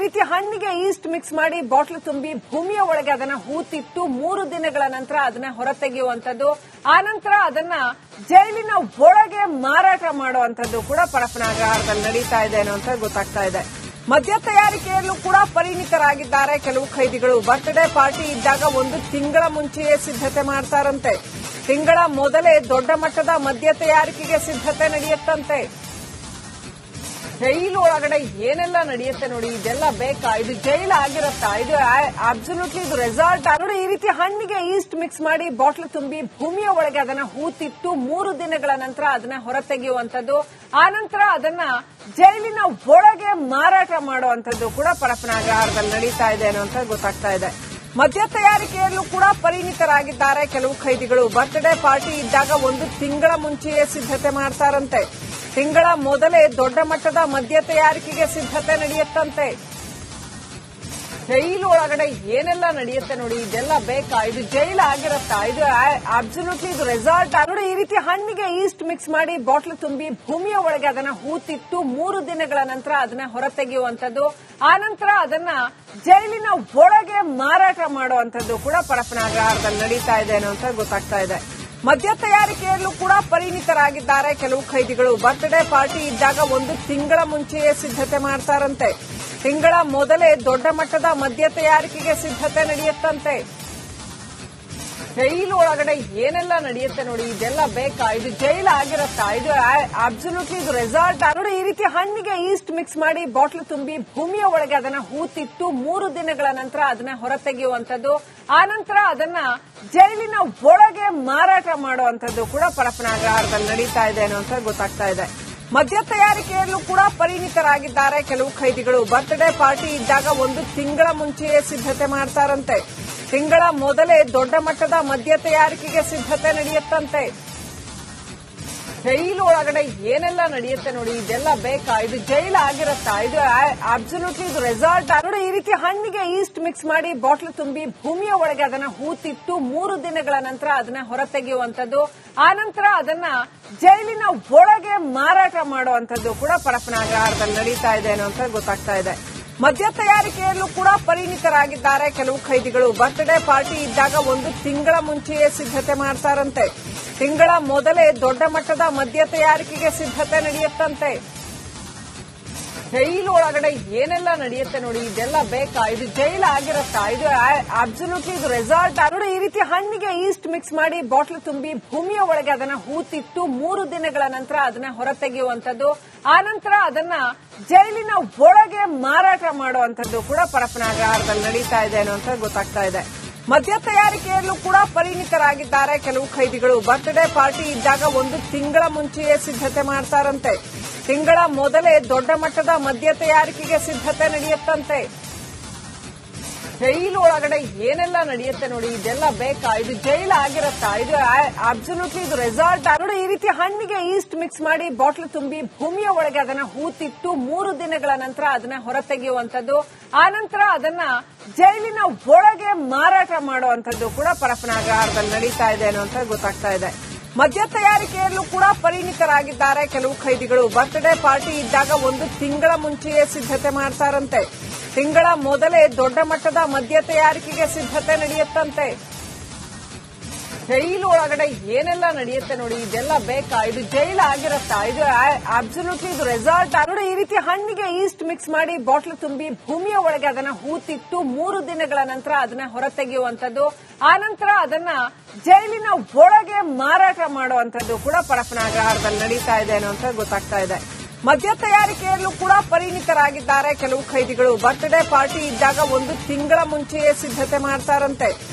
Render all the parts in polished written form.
ರೀತಿ ಹಣ್ಣಿಗೆ East mix ಮಾಡಿ ಬಾಟಲ್ ತುಂಬಿ ಭೂಮಿಯ ಒಳಗೆ ಅದನ್ನ ಹೂತಿಟ್ಟು 3 ದಿನಗಳ ನಂತರ ಅದನ್ನ ಹೊರತೆಗೆಯುವಂತದ್ದು, ಆ ನಂತರ ಅದನ್ನ ಜೈಲಿನ ಒಳಗೆ ಮಾರಾಟ ಮಾಡುವಂತದ್ದು ಕೂಡ ಪರಪ್ಪನಅಗ್ರಹಾರದಲ್ಲಿ ನಡೀತಾ ಇದೆ ಅನ್ನುವಂತ ಗೊತ್ತಾಗ್ತಾ ಇದೆ. ಮದ್ಯ ತಯಾರಿಕೆಯಲ್ಲೂ ಕೂಡ ಪರಿಣಿತರಾಗಿದ್ದಾರೆ ಕೆಲವು ಖೈದಿಗಳು. ಬರ್ತ್ಡೇ ಪಾರ್ಟಿ ಇದ್ದಾಗ 1 ತಿಂಗಳ ಮುಂಚೆಯೇ ಸಿದ್ಧತೆ ಮಾಡ್ತಾರಂತೆ. ತಿಂಗಳ ಮೊದಲೇ ದೊಡ್ಡ ಮಟ್ಟದ ಮದ್ಯ ತಯಾರಿಕೆಗೆ ಸಿದ್ಧತೆ ನಡೆಯುತ್ತಂತೆ. ಜೈಲು ಒಳಗಡೆ ಏನೆಲ್ಲ ನಡೆಯುತ್ತೆ ನೋಡಿ, ಇದೆಲ್ಲ ಬೇಕಾ? ಇದು ಜೈಲು ಆಗಿರುತ್ತಾ? ಇದು ಅಬ್ಸಲ್ಯೂಟ್ಲಿ ಇದು ರೆಸಾರ್ಟ್ ನೋಡಿ. ಈ ರೀತಿ ಹಣ್ಣಿಗೆ ಈಸ್ಟ್ ಮಿಕ್ಸ್ ಮಾಡಿ ಬಾಟಲ್ ತುಂಬಿ ಭೂಮಿಯ ಒಳಗೆ ಅದನ್ನ ಹೂತಿಟ್ಟು 3 ದಿನಗಳ ನಂತರ ಅದನ್ನ ಹೊರತೆಗೆಯುವಂತದ್ದು, ಆ ನಂತರ ಅದನ್ನ ಜೈಲಿನ ಒಳಗೆ ಮಾರಾಟ ಮಾಡುವಂತದ್ದು ಕೂಡ ಪರಪ್ಪನಅಗ್ರಹಾರದಲ್ಲಿ ನಡೀತಾ ಇದೆ ಅನ್ನುವಂತ ಗೊತ್ತಾಗ್ತಾ ಇದೆ. ಮದ್ಯ ತಯಾರಿಕೆಯಲ್ಲೂ ಕೂಡ ಪರಿಣಿತರಾಗಿದ್ದಾರೆ ಕೆಲವು ಖೈದಿಗಳು. ಬರ್ತ್ಡೇ ಪಾರ್ಟಿ ಇದ್ದಾಗ 1 ತಿಂಗಳ ಮುಂಚೆಯೇ ಸಿದ್ಧತೆ ಮಾಡ್ತಾರಂತೆ. ತಿಂಗಳ ಮೊದಲೇ ದೊಡ್ಡ ಮಟ್ಟದ ಮದ್ಯ ತಯಾರಿಕೆಗೆ ಸಿದ್ಧತೆ ನಡೆಯುತ್ತಂತೆ. ಜೈಲು ಒಳಗಡೆ ಏನೆಲ್ಲ ನಡೆಯುತ್ತೆ ನೋಡಿ, ಇದೆಲ್ಲ ಬೇಕಾ? ಇದು ಜೈಲು ಆಗಿರುತ್ತಾ? ಇದು ಅಬ್ಸಲ್ಯೂಟ್ಲಿ ಇದು ರೆಸಾರ್ಟ್ ನೋಡಿ. ಈ ರೀತಿ ಹಣ್ಣಿಗೆ ಈಸ್ಟ್ ಮಿಕ್ಸ್ ಮಾಡಿ ಬಾಟಲ್ ತುಂಬಿ ಭೂಮಿಯ ಒಳಗೆ ಅದನ್ನ ಹೂತಿಟ್ಟು 3 ದಿನಗಳ ನಂತರ ಅದನ್ನ ಹೊರತೆಗೆಯುವಂತದ್ದು, ಆ ನಂತರ ಅದನ್ನ ಜೈಲಿನ ಒಳಗೆ ಮಾರಾಟ ಮಾಡುವಂತದ್ದು ಕೂಡ ಪರಪ್ಪನಅಗ್ರಹಾರದಲ್ಲಿ ನಡೀತಾ ಇದೆ ಅನ್ನುವಂತ ಗೊತ್ತಾಗ್ತಾ ಇದೆ. ಮದ್ಯ ತಯಾರಿಕೆಯಲ್ಲೂ ಕೂಡ ಪರಿಣಿತರಾಗಿದ್ದಾರೆ ಕೆಲವು ಖೈದಿಗಳು. ಬರ್ತ್ಡೇ ಪಾರ್ಟಿ ಇದ್ದಾಗ 1 ತಿಂಗಳ ಮುಂಚೆಯೇ ಸಿದ್ಧತೆ ಮಾಡ್ತಾರಂತೆ. ತಿಂಗಳ ಮೊದಲೇ ದೊಡ್ಡ ಮಟ್ಟದ ಮದ್ಯ ತಯಾರಿಕೆಗೆ ಸಿದ್ಧತೆ ನಡೆಯುತ್ತಂತೆ. ಜೈಲು ಒಳಗಡೆ ಏನೆಲ್ಲ ನಡೆಯುತ್ತೆ ನೋಡಿ, ಇದೆಲ್ಲ ಬೇಕಾ? ಇದು ಜೈಲು ಆಗಿರುತ್ತಾ? ಇದು ಅಬ್ಸಲ್ಯೂಟ್ಲಿ ಇದು ರೆಸಾರ್ಟ್ ನೋಡಿ. ಈ ರೀತಿ ಹಣ್ಣಿಗೆ ಈಸ್ಟ್ ಮಿಕ್ಸ್ ಮಾಡಿ ಬಾಟಲ್ ತುಂಬಿ ಭೂಮಿಯ ಒಳಗೆ ಅದನ್ನ ಹೂತಿಟ್ಟು 3 ದಿನಗಳ ನಂತರ ಅದನ್ನ ಹೊರತೆಗೆಯುವಂತದ್ದು, ಆ ನಂತರ ಅದನ್ನ ಜೈಲಿನ ಒಳಗೆ ಮಾರಾಟ ಮಾಡುವಂತದ್ದು ಕೂಡ ಪರಪ್ಪನಅಗ್ರಹಾರದಲ್ಲಿ ನಡೀತಾ ಇದೆ ಅನ್ನುವಂತ ಗೊತ್ತಾಗ್ತಾ ಇದೆ. ಮದ್ಯ ತಯಾರಿಕೆಯಲ್ಲೂ ಕೂಡ ಪರಿಣಿತರಾಗಿದ್ದಾರೆ ಕೆಲವು ಖೈದಿಗಳು. ಬರ್ತ್ಡೇ ಪಾರ್ಟಿ ಇದ್ದಾಗ 1 ತಿಂಗಳ ಮುಂಚೆಯೇ ಸಿದ್ಧತೆ ಮಾಡ್ತಾರಂತೆ. ತಿಂಗಳ ಮೊದಲೇ ದೊಡ್ಡ ಮಟ್ಟದ ಮದ್ಯ ತಯಾರಿಕೆಗೆ ಸಿದ್ಧತೆ ನಡೆಯುತ್ತಂತೆ. ಜೈಲು ಒಳಗಡೆ ಏನೆಲ್ಲ ನಡೆಯುತ್ತೆ ನೋಡಿ, ಇದೆಲ್ಲ ಬೇಕಾ? ಇದು ಜೈಲು ಆಗಿರುತ್ತಾ? ಇದು ಅಬ್ಸಲ್ಯೂಟ್ಲಿ ಇದು ರೆಸಾರ್ಟ್ ನೋಡಿ. ಈ ರೀತಿ ಹಣ್ಣಿಗೆ ಈಸ್ಟ್ ಮಿಕ್ಸ್ ಮಾಡಿ ಬಾಟಲ್ ತುಂಬಿ ಭೂಮಿಯ ಒಳಗೆ ಅದನ್ನ ಹೂತಿಟ್ಟು 3 ದಿನಗಳ ನಂತರ ಅದನ್ನ ಹೊರತೆಗೆಯುವಂತದ್ದು, ಆ ನಂತರ ಅದನ್ನ ಜೈಲಿನ ಒಳಗೆ ಮಾರಾಟ ಮಾಡುವಂತದ್ದು ಕೂಡ ಪರಪ್ಪನಅಗ್ರಹಾರದಲ್ಲಿ ನಡೀತಾ ಇದೆ ಅನ್ನುವಂತ ಗೊತ್ತಾಗ್ತಾ ಇದೆ. ಮದ್ಯ ತಯಾರಿಕೆಯಲ್ಲೂ ಕೂಡ ಪರಿಣಿತರಾಗಿದ್ದಾರೆ ಕೆಲವು ಖೈದಿಗಳು. ಬರ್ತ್ಡೇ ಪಾರ್ಟಿ ಇದ್ದಾಗ 1 ತಿಂಗಳ ಮುಂಚೆಯೇ ಸಿದ್ಧತೆ ಮಾಡ್ತಾರಂತೆ. ತಿಂಗಳ ಮೊದಲೇ ದೊಡ್ಡ ಮಟ್ಟದ ಮದ್ಯ ತಯಾರಿಕೆಗೆ ಸಿದ್ಧತೆ ನಡೆಯುತ್ತಂತೆ. ಜೈಲು ಒಳಗಡೆ ಏನೆಲ್ಲ ನಡೆಯುತ್ತೆ ನೋಡಿ, ಇದೆಲ್ಲ ಬೇಕಾ? ಇದು ಜೈಲು ಆಗಿರುತ್ತಾ? ಇದು ಅಬ್ಸಲ್ಯೂಟ್ಲಿ ಇದು ರೆಸಾರ್ಟ್ ನೋಡಿ. ಈ ರೀತಿ ಹಣ್ಣಿಗೆ ಈಸ್ಟ್ ಮಿಕ್ಸ್ ಮಾಡಿ ಬಾಟಲ್ ತುಂಬಿ ಭೂಮಿಯ ಒಳಗೆ ಅದನ್ನ ಹೂತಿಟ್ಟು 3 ದಿನಗಳ ನಂತರ ಅದನ್ನ ಹೊರತೆಗೆಯುವಂತದ್ದು, ಆ ನಂತರ ಅದನ್ನ ಜೈಲಿನ ಒಳಗೆ ಮಾರಾಟ ಮಾಡುವಂತದ್ದು ಕೂಡ ಪರಪ್ಪನಅಗ್ರಹಾರದಲ್ಲಿ ನಡೀತಾ ಇದೆ ಅನ್ನುವಂತ ಗೊತ್ತಾಗ್ತಾ ಇದೆ. ಮದ್ಯ ತಯಾರಿಕೆಯಲ್ಲೂ ಕೂಡ ಪರಿಣಿತರಾಗಿದ್ದಾರೆ ಕೆಲವು ಖೈದಿಗಳು. ಬರ್ತ್ಡೇ ಪಾರ್ಟಿ ಇದ್ದಾಗ 1 ತಿಂಗಳ ಮುಂಚೆಯೇ ಸಿದ್ಧತೆ ಮಾಡ್ತಾರಂತೆ. ತಿಂಗಳ ಮೊದಲೇ ದೊಡ್ಡ ಮಟ್ಟದ ಮದ್ಯ ತಯಾರಿಕೆಗೆ ಸಿದ್ಧತೆ ನಡೆಯುತ್ತಂತೆ. ಜೈಲು ಒಳಗಡೆ ಏನೆಲ್ಲ ನಡೆಯುತ್ತೆ ನೋಡಿ, ಇದೆಲ್ಲ ಬೇಕಾ? ಇದು ಜೈಲು ಆಗಿರುತ್ತಾ? ಇದು ಅಬ್ಸಲ್ಯೂಟ್ಲಿ ಇದು ರೆಸಾರ್ಟ್ ನೋಡಿ. ಈ ರೀತಿ ಹಣ್ಣಿಗೆ ಈಸ್ಟ್ ಮಿಕ್ಸ್ ಮಾಡಿ ಬಾಟಲ್ ತುಂಬಿ ಭೂಮಿಯ ಒಳಗೆ ಅದನ್ನ ಹೂತಿಟ್ಟು 3 ದಿನಗಳ ನಂತರ ಅದನ್ನ ಹೊರತೆಗೆಯುವಂತದ್ದು, ಆ ನಂತರ ಅದನ್ನ ಜೈಲಿನ ಒಳಗೆ ಮಾರಾಟ ಮಾಡುವಂತದ್ದು ಕೂಡ ಪರಪ್ಪನಅಗ್ರಹಾರದಲ್ಲಿ ನಡೀತಾ ಇದೆ ಅನ್ನುವಂತ ಗೊತ್ತಾಗ್ತಾ ಇದೆ. ಮದ್ಯ ತಯಾರಿಕೆಯಲ್ಲೂ ಕೂಡ ಪರಿಣಿತರಾಗಿದ್ದಾರೆ ಕೆಲವು ಖೈದಿಗಳು. ಬರ್ತ್ಡೇ ಪಾರ್ಟಿ ಇದ್ದಾಗ 1 ತಿಂಗಳ ಮುಂಚೆಯೇ ಸಿದ್ಧತೆ ಮಾಡ್ತಾರಂತೆ. ತಿಂಗಳ ಮೊದಲೇ ದೊಡ್ಡ ಮಟ್ಟದ ಮದ್ಯ ತಯಾರಿಕೆಗೆ ಸಿದ್ಧತೆ ನಡೆಯುತ್ತಂತೆ. ಜೈಲು ಒಳಗಡೆ ಏನೆಲ್ಲ ನಡೆಯುತ್ತೆ ನೋಡಿ, ಇದೆಲ್ಲ ಬೇಕಾ? ಇದು ಜೈಲು ಆಗಿರುತ್ತಾ? ಇದು ಅಬ್ಸಲ್ಯೂಟ್ಲಿ ಇದು ರೆಸಾರ್ಟ್ ನೋಡಿ. ಈ ರೀತಿ ಹಣ್ಣಿಗೆ ಈಸ್ಟ್ ಮಿಕ್ಸ್ ಮಾಡಿ ಬಾಟಲ್ ತುಂಬಿ ಭೂಮಿಯ ಒಳಗೆ ಅದನ್ನ ಹೂತಿಟ್ಟು 3 ದಿನಗಳ ನಂತರ ಅದನ್ನ ಹೊರತೆಗೆಯುವಂತದ್ದು, ಆ ನಂತರ ಅದನ್ನ ಜೈಲಿನ ಒಳಗೆ ಮಾರಾಟ ಮಾಡುವಂತದ್ದು ಕೂಡ ಪರಪ್ಪನಅಗ್ರಹಾರದಲ್ಲಿ ನಡೀತಾ ಇದೆ ಅನ್ನುವಂತ ಗೊತ್ತಾಗ್ತಾ ಇದೆ. ಮದ್ಯ ತಯಾರಿಕೆಯಲ್ಲೂ ಕೂಡ ಪರಿಣಿತರಾಗಿದ್ದಾರೆ ಕೆಲವು ಖೈದಿಗಳು. ಬರ್ತ್ಡೇ ಪಾರ್ಟಿ ಇದ್ದಾಗ 1 ತಿಂಗಳ ಮುಂಚೆಯೇ ಸಿದ್ಧತೆ ಮಾಡ್ತಾರಂತೆ.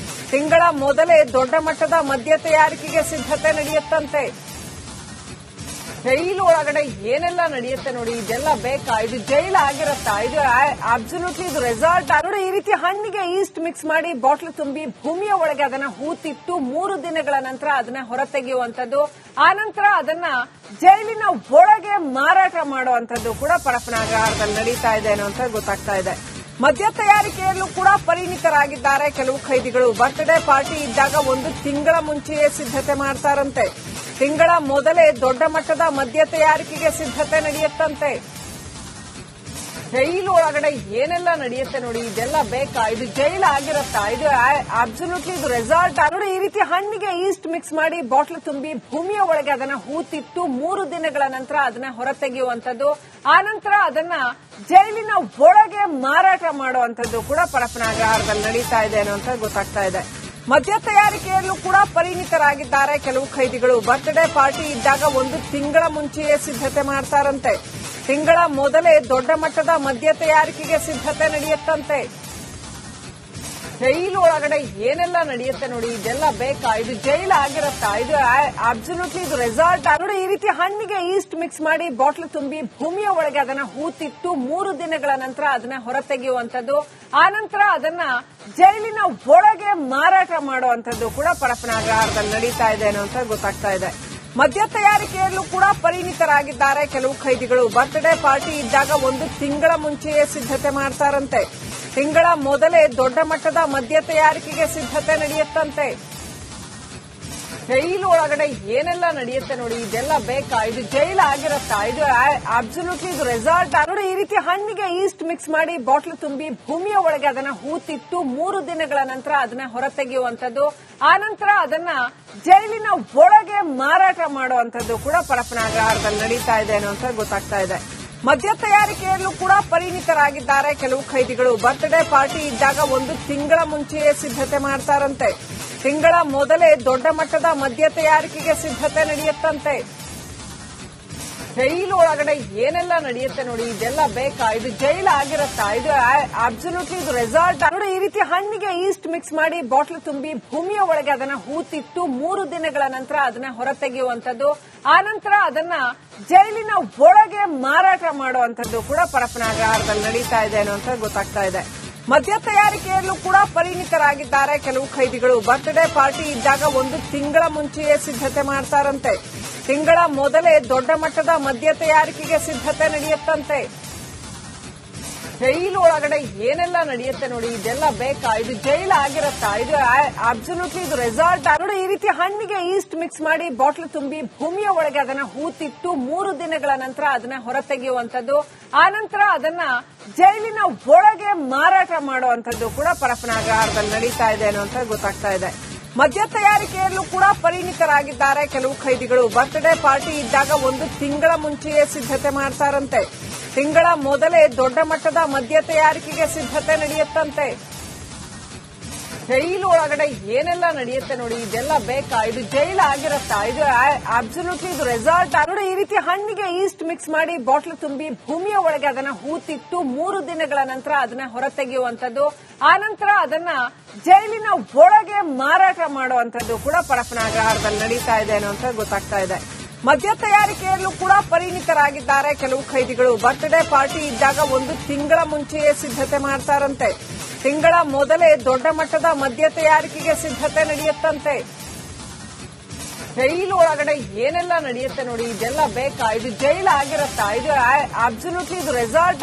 ತಿಂಗಳ ಮೊದಲೇ ದೊಡ್ಡ ಮಟ್ಟದ ಮದ್ಯ ತಯಾರಿಕೆಗೆ ಸಿದ್ಧತೆ ನಡೆಯುತ್ತಂತೆ. ಜೈಲು ಒಳಗಡೆ ಏನೆಲ್ಲ ನಡೆಯುತ್ತೆ ನೋಡಿ, ಇದೆಲ್ಲ ಬೇಕಾ? ಇದು ಜೈಲು ಆಗಿರುತ್ತಾ? ಇದು ಅಬ್ಸಲ್ಯೂಟ್ಲಿ ಇದು ರೆಸಾರ್ಟ್ ನೋಡಿ. ಈ ರೀತಿ ಹಣ್ಣಿಗೆ ಈಸ್ಟ್ ಮಿಕ್ಸ್ ಮಾಡಿ ಬಾಟಲ್ ತುಂಬಿ ಭೂಮಿಯ ಒಳಗೆ ಅದನ್ನ ಹೂತಿಟ್ಟು 3 ದಿನಗಳ ನಂತರ ಅದನ್ನ ಹೊರತೆಗೆಯುವಂತದ್ದು, ಆ ನಂತರ ಅದನ್ನ ಜೈಲಿನ ಒಳಗೆ ಮಾರಾಟ ಮಾಡುವಂತದ್ದು ಕೂಡ ಪರಪ್ಪನಅಗ್ರಹಾರದಲ್ಲಿ ನಡೀತಾ ಇದೆ ಅನ್ನುವಂತ ಗೊತ್ತಾಗ್ತಾ ಇದೆ. ಮದ್ಯ ತಯಾರಿಕೆಯಲ್ಲೂ ಕೂಡ ಪರಿಣಿತರಾಗಿದ್ದಾರೆ ಕೆಲವು ಖೈದಿಗಳು. ಬರ್ತ್ಡೇ ಪಾರ್ಟಿ ಇದ್ದಾಗ 1 ತಿಂಗಳ ಮುಂಚೆಯೇ ಸಿದ್ಧತೆ ಮಾಡ್ತಾರಂತೆ. ತಿಂಗಳ ಮೊದಲೇ ದೊಡ್ಡ ಮಟ್ಟದ ಮದ್ಯ ತಯಾರಿಕೆಗೆ ಸಿದ್ಧತೆ ನಡೆಯುತ್ತಂತೆ. ಜೈಲು ಒಳಗಡೆ ಏನೆಲ್ಲ ನಡೆಯುತ್ತೆ ನೋಡಿ, ಇದೆಲ್ಲ ಬೇಕಾ? ಇದು ಜೈಲ್ ಆಗಿರತ್ತಾ? ಇದು ಅಬ್ಸಲ್ಯೂಟ್ಲಿ ಇದು ರೆಸಾರ್ಟ್ ನೋಡಿ. ಈ ರೀತಿ ಹಣ್ಣಿಗೆ ಈಸ್ಟ್ ಮಿಕ್ಸ್ ಮಾಡಿ ಬಾಟ್ಲ್ ತುಂಬಿ ಭೂಮಿಯ ಒಳಗೆ ಅದನ್ನ ಹೂತಿಟ್ಟು 3 ದಿನಗಳ ನಂತರ ಅದನ್ನ ಹೊರತೆಗೆಯುವಂತದ್ದು, ಆ ನಂತರ ಅದನ್ನ ಜೈಲಿನ ಒಳಗೆ ಮಾರಾಟ ಮಾಡುವಂತದ್ದು ಕೂಡ ಪರಪ್ಪನ ಅಗ್ರಹಾರದಲ್ಲಿ ನಡೀತಾ ಇದೆ ಅನ್ನುವಂತ ಗೊತ್ತಾಗ್ತಾ ಇದೆ. ಮದ್ಯ ತಯಾರಿಕೆಯಲ್ಲೂ ಕೂಡ ಪರಿಣಿತರಾಗಿದ್ದಾರೆ ಕೆಲವು ಖೈದಿಗಳು. ಬರ್ತ್ಡೇ ಪಾರ್ಟಿ ಇದ್ದಾಗ 1 ತಿಂಗಳ ಮುಂಚೆಯೇ ಸಿದ್ಧತೆ ಮಾಡ್ತಾರಂತೆ. ತಿಂಗಳ ಮೊದಲೇ ದೊಡ್ಡ ಮಟ್ಟದ ಮದ್ಯ ತಯಾರಿಕೆಗೆ ಸಿದ್ಧತೆ ನಡೆಯುತ್ತಂತೆ. ಜೈಲು ಒಳಗಡೆ ಏನೆಲ್ಲ ನಡೆಯುತ್ತೆ ನೋಡಿ, ಇದೆಲ್ಲ ಬೇಕಾ? ಇದು ಜೈಲ್ ಆಗಿರತ್ತಾ? ಇದು ಅಬ್ಸಲ್ಯೂಟ್ಲಿ ಇದು ರೆಸಾರ್ಟ್ ನೋಡಿ. ಈ ರೀತಿ ಹಣ್ಣಿಗೆ ಈಸ್ಟ್ ಮಿಕ್ಸ್ ಮಾಡಿ ಬಾಟ್ಲ್ ತುಂಬಿ ಭೂಮಿಯ ಒಳಗೆ ಅದನ್ನ ಹೂತಿಟ್ಟು 3 ದಿನಗಳ ನಂತರ ಅದನ್ನ ಹೊರತೆಗೆಯುವಂತದ್ದು, ಆ ನಂತರ ಅದನ್ನ ಜೈಲಿನ ಒಳಗೆ ಮಾರಾಟ ಮಾಡುವಂತದ್ದು ಕೂಡ ಪರಪ್ಪನ ಅಗ್ರಹಾರದಲ್ಲಿ ನಡೀತಾ ಇದೆ ಅನ್ನುವಂತ ಗೊತ್ತಾಗ್ತಾ ಇದೆ. ಮದ್ಯ ತಯಾರಿಕೆಯಲ್ಲೂ ಕೂಡ ಪರಿಣಿತರಾಗಿದ್ದಾರೆ ಕೆಲವು ಖೈದಿಗಳು. ಬರ್ತ್ಡೇ ಪಾರ್ಟಿ ಇದ್ದಾಗ 1 ತಿಂಗಳ ಮುಂಚೆಯೇ ಸಿದ್ಧತೆ ಮಾಡ್ತಾರಂತೆ. ತಿಂಗಳ ಮೊದಲೇ ದೊಡ್ಡ ಮಟ್ಟದ ಮದ್ಯ ತಯಾರಿಕೆಗೆ ಸಿದ್ಧತೆ ನಡೆಯುತ್ತಂತೆ. ಜೈಲು ಒಳಗಡೆ ಏನೆಲ್ಲ ನಡೆಯುತ್ತೆ ನೋಡಿ, ಇದೆಲ್ಲ ಬೇಕಾ? ಇದು ಜೈಲ್ ಆಗಿರತ್ತಾ? ಇದು ಅಬ್ಸಲ್ಯೂಟ್ಲಿ ಇದು ರೆಸಾರ್ಟ್ ನೋಡಿ. ಈ ರೀತಿ ಹಣ್ಣಿಗೆ ಈಸ್ಟ್ ಮಿಕ್ಸ್ ಮಾಡಿ ಬಾಟ್ಲ್ ತುಂಬಿ ಭೂಮಿಯ ಒಳಗೆ ಅದನ್ನ ಹೂತಿಟ್ಟು 3 ದಿನಗಳ ನಂತರ ಅದನ್ನ ಹೊರತೆಗೆಯುವಂತದ್ದು, ಆ ನಂತರ ಅದನ್ನ ಜೈಲಿನ ಒಳಗೆ ಮಾರಾಟ ಮಾಡುವಂತದ್ದು ಕೂಡ ಪರಪ್ಪನ ಅಗ್ರಹಾರದಲ್ಲಿ ನಡೀತಾ ಇದೆ ಅನ್ನುವಂತ ಗೊತ್ತಾಗ್ತಾ ಇದೆ. ಮದ್ಯ ತಯಾರಿಕೆಯಲ್ಲೂ ಕೂಡ ಪರಿಣಿತರಾಗಿದ್ದಾರೆ ಕೆಲವು ಖೈದಿಗಳು. ಬರ್ತ್ಡೇ ಪಾರ್ಟಿ ಇದ್ದಾಗ 1 ತಿಂಗಳ ಮುಂಚೆಯೇ ಸಿದ್ಧತೆ ಮಾಡ್ತಾರಂತೆ. ತಿಂಗಳ ಮೊದಲೇ ದೊಡ್ಡ ಮಟ್ಟದ ಮದ್ಯ ತಯಾರಿಕೆಗೆ ಸಿದ್ಧತೆ ನಡೆಯುತ್ತಂತೆ. ಜೈಲು ಒಳಗಡೆ ಏನೆಲ್ಲ ನಡೆಯುತ್ತೆ ನೋಡಿ, ಇದೆಲ್ಲ ಬೇಕಾ? ಇದು ಜೈಲ್ ಆಗಿರತ್ತಾ? ಇದು ಅಬ್ಸಲ್ಯೂಟ್ಲಿ ಇದು ರೆಸಾರ್ಟ್ ನೋಡಿ. ಈ ರೀತಿ ಹಣ್ಣಿಗೆ ಈಸ್ಟ್ ಮಿಕ್ಸ್ ಮಾಡಿ ಬಾಟ್ಲ್ ತುಂಬಿ ಭೂಮಿಯ ಒಳಗೆ ಅದನ್ನ ಹೂತಿಟ್ಟು 3 ದಿನಗಳ ನಂತರ ಅದನ್ನ ಹೊರತೆಗೆಯುವಂತದ್ದು, ಆ ನಂತರ ಅದನ್ನ ಜೈಲಿನ ಒಳಗೆ ಮಾರಾಟ ಮಾಡುವಂತದ್ದು ಕೂಡ ಪರಪ್ಪನ ಅಗ್ರಹಾರದಲ್ಲಿ ನಡೀತಾ ಇದೆ ಅನ್ನುವಂತ ಗೊತ್ತಾಗ್ತಾ ಇದೆ. ಮದ್ಯ ತಯಾರಿಕೆಯಲ್ಲೂ ಕೂಡ ಪರಿಣಿತರಾಗಿದ್ದಾರೆ ಕೆಲವು ಖೈದಿಗಳು. ಬರ್ತ್ಡೇ ಪಾರ್ಟಿ ಇದ್ದಾಗ 1 ತಿಂಗಳ ಮುಂಚೆಯೇ ಸಿದ್ಧತೆ ಮಾಡ್ತಾರಂತೆ. ತಿಂಗಳ ಮೊದಲೇ ದೊಡ್ಡ ಮಟ್ಟದ ಮದ್ಯ ತಯಾರಿಕೆಗೆ ಸಿದ್ಧತೆ ನಡೆಯುತ್ತಂತೆ. ಜೈಲು ಒಳಗಡೆ ಏನೆಲ್ಲ ನಡೆಯುತ್ತೆ ನೋಡಿ, ಇದೆಲ್ಲ ಬೇಕಾ? ಇದು ಜೈಲ್ ಆಗಿರತ್ತಾ? ಇದು ಅಬ್ಸಲ್ಯೂಟ್ಲಿ ಇದು ರೆಸಾರ್ಟ್ ನೋಡಿ. ಈ ರೀತಿ ಹಣ್ಣಿಗೆ ಈಸ್ಟ್ ಮಿಕ್ಸ್ ಮಾಡಿ ಬಾಟ್ಲ್ ತುಂಬಿ ಭೂಮಿಯ ಒಳಗೆ ಅದನ್ನ ಹೂತಿಟ್ಟು 3 ದಿನಗಳ ನಂತರ ಅದನ್ನ ಹೊರತೆಗೆಯುವಂತದ್ದು, ಆ ನಂತರ ಅದನ್ನ ಜೈಲಿನ ಒಳಗೆ ಮಾರಾಟ ಮಾಡುವಂತದ್ದು ಕೂಡ ಪರಪ್ಪನ ಅಗ್ರಹಾರದಲ್ಲಿ ನಡೀತಾ ಇದೆ ಅನ್ನುವಂತ ಗೊತ್ತಾಗ್ತಾ ಇದೆ. ಮದ್ಯ ತಯಾರಿಕೆಯಲ್ಲೂ ಕೂಡ ಪರಿಣಿತರಾಗಿದ್ದಾರೆ ಕೆಲವು ಖೈದಿಗಳು. ಬರ್ತ್ಡೇ ಪಾರ್ಟಿ ಇದ್ದಾಗ 1 ತಿಂಗಳ ಮುಂಚೆಯೇ ಸಿದ್ಧತೆ ಮಾಡ್ತಾರಂತೆ. ತಿಂಗಳ ಮೊದಲೇ ದೊಡ್ಡ ಮಟ್ಟದ ಮದ್ಯ ತಯಾರಿಕೆಗೆ ಸಿದ್ಧತೆ ನಡೆಯುತ್ತಂತೆ. ಜೈಲು ಒಳಗಡೆ ಏನೆಲ್ಲ ನಡೆಯುತ್ತೆ ನೋಡಿ, ಇದೆಲ್ಲ ಬೇಕಾ? ಇದು ಜೈಲ್ ಆಗಿರತ್ತಾ? ಇದು ಅಬ್ಸಲ್ಯೂಟ್ಲಿ ಇದು ರೆಸಾರ್ಟ್ ನೋಡಿ. ಈ ರೀತಿ ಹಣ್ಣಿಗೆ ಈಸ್ಟ್ ಮಿಕ್ಸ್ ಮಾಡಿ ಬಾಟ್ಲ್ ತುಂಬಿ ಭೂಮಿಯ ಒಳಗೆ ಅದನ್ನ ಹೂತಿಟ್ಟು 3 ದಿನಗಳ ನಂತರ ಅದನ್ನ ಹೊರತೆಗೆಯುವಂತದ್ದು, ಆ ನಂತರ ಅದನ್ನ ಜೈಲಿನ ಒಳಗೆ ಮಾರಾಟ ಮಾಡುವಂತದ್ದು ಕೂಡ ಪರಪ್ಪನ ಅಗ್ರಹಾರದಲ್ಲಿ ನಡೀತಾ ಇದೆ ಅನ್ನುವಂತ ಗೊತ್ತಾಗ್ತಾ ಇದೆ. ಮದ್ಯ ತಯಾರಿಕೆಯಲ್ಲೂ ಕೂಡ ಪರಿಣಿತರಾಗಿದ್ದಾರೆ ಕೆಲವು ಖೈದಿಗಳು. ಬರ್ತ್ಡೇ ಪಾರ್ಟಿ ಇದ್ದಾಗ 1 ತಿಂಗಳ ಮುಂಚೆಯೇ ಸಿದ್ಧತೆ ಮಾಡ್ತಾರಂತೆ. ತಿಂಗಳ ಮೊದಲೇ ದೊಡ್ಡ ಮಟ್ಟದ ಮದ್ಯ ತಯಾರಿಕೆಗೆ ಸಿದ್ಧತೆ ನಡೆಯುತ್ತಂತೆ. ಜೈಲು ಒಳಗಡೆ ಏನೆಲ್ಲ ನಡೆಯುತ್ತೆ ನೋಡಿ, ಇದೆಲ್ಲ ಬೇಕಾ? ಇದು ಜೈಲ್ ಆಗಿರತ್ತಾ? ಇದು ಅಬ್ಸಲ್ಯೂಟ್ಲಿ ಇದು ರೆಸಾರ್ಟ್